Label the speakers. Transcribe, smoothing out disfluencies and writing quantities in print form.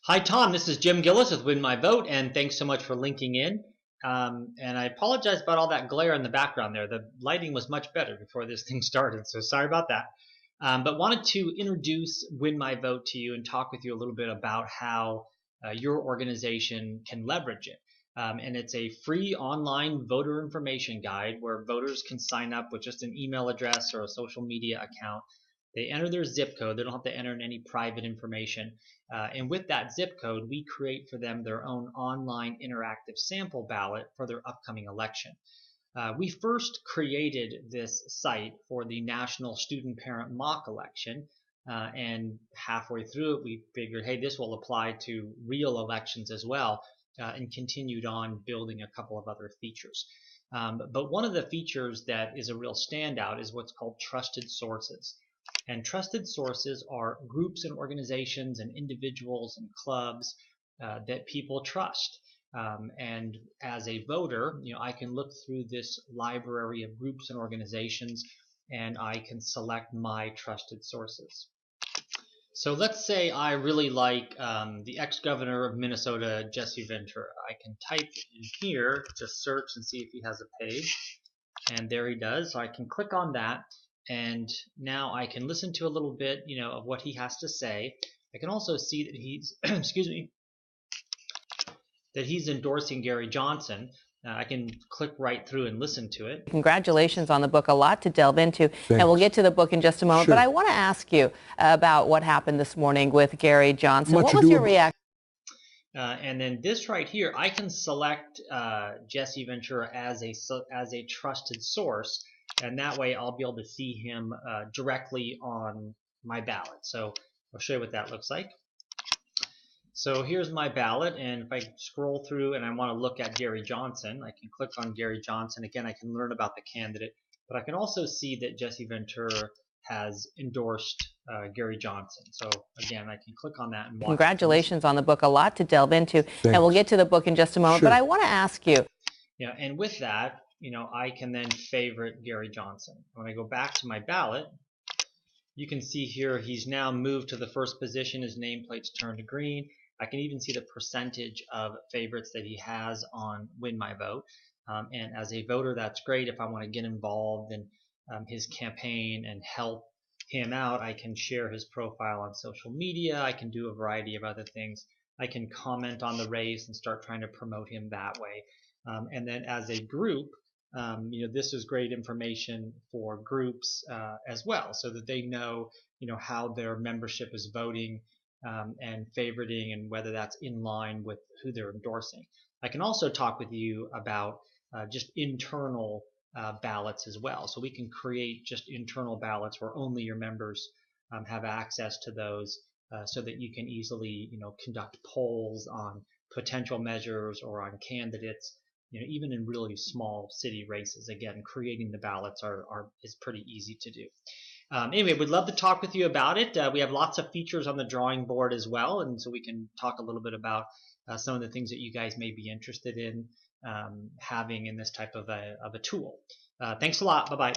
Speaker 1: Hi, Tom. This is Jim Gillis with Win My Vote, and thanks so much for linking in. And I apologize about all that glare in the background there. The lighting was much better before this thing started, so sorry about that. But wanted to introduce Win My Vote to you and talk with you a little bit about how your organization can leverage it. And it's a free online voter information guide where voters can sign up with just an email address or a social media account. They enter their zip code. They don't have to enter in any private information. And with that zip code, we create for them their own online interactive sample ballot for their upcoming election. We first created this site for the national student parent mock election. And halfway through it, we figured, hey, this will apply to real elections as well, and continued on building a couple of other features. But one of the features that is a real standout is what's called trusted sources. And trusted sources are groups and organizations and individuals and clubs that people trust. And as a voter, I can look through this library of groups and organizations, and I can select my trusted sources. So let's say I really like the ex-governor of Minnesota, Jesse Ventura. I can type in here, just search and see if he has a page. And there he does. So I can click on that. And now I can listen to a little bit, of what he has to say. I can also see that he's, excuse me, that he's endorsing Gary Johnson. I can click right through and listen to it.
Speaker 2: Congratulations on the book. A lot to delve into.
Speaker 3: Thanks.
Speaker 2: And we'll get to the book in just a moment.
Speaker 3: Sure.
Speaker 2: But I want to ask you about what happened this morning with Gary Johnson. What was your reaction?
Speaker 1: And then this right here, I can select Jesse Ventura as a trusted source, and that way I'll be able to see him directly on my ballot. So I'll show you what that looks like. So here's my ballot, and if I scroll through and I want to look at Gary Johnson, I can click on Gary Johnson. Again, I can learn about the candidate, but I can also see that Jesse Ventura has endorsed Gary Johnson. So again, I can click on that and watch.
Speaker 2: Congratulations on the book. A lot to delve into.
Speaker 3: Thanks.
Speaker 2: And we'll get to the book in just a moment.
Speaker 3: Sure.
Speaker 2: But I want to ask you.
Speaker 1: Yeah, and with that, I can then favorite Gary Johnson. When I go back to my ballot, you can see here he's now moved to the first position. His nameplate's turned to green. I can even see the percentage of favorites that he has on Win My Vote. And as a voter, that's great. If I want to get involved in his campaign and help him out, I can share his profile on social media. I can do a variety of other things. I can comment on the race and start trying to promote him that way. And then as a group, this is great information for groups as well, so that they know, how their membership is voting and favoriting, and whether that's in line with who they're endorsing. I can also talk with you about just internal ballots as well. So we can create just internal ballots where only your members have access to those, so that you can easily, conduct polls on potential measures or on candidates. Even in really small city races, again, creating the ballots is pretty easy to do. Anyway, we'd love to talk with you about it. We have lots of features on the drawing board as well, and so we can talk a little bit about some of the things that you guys may be interested in having in this type of a tool. Thanks a lot. Bye-bye.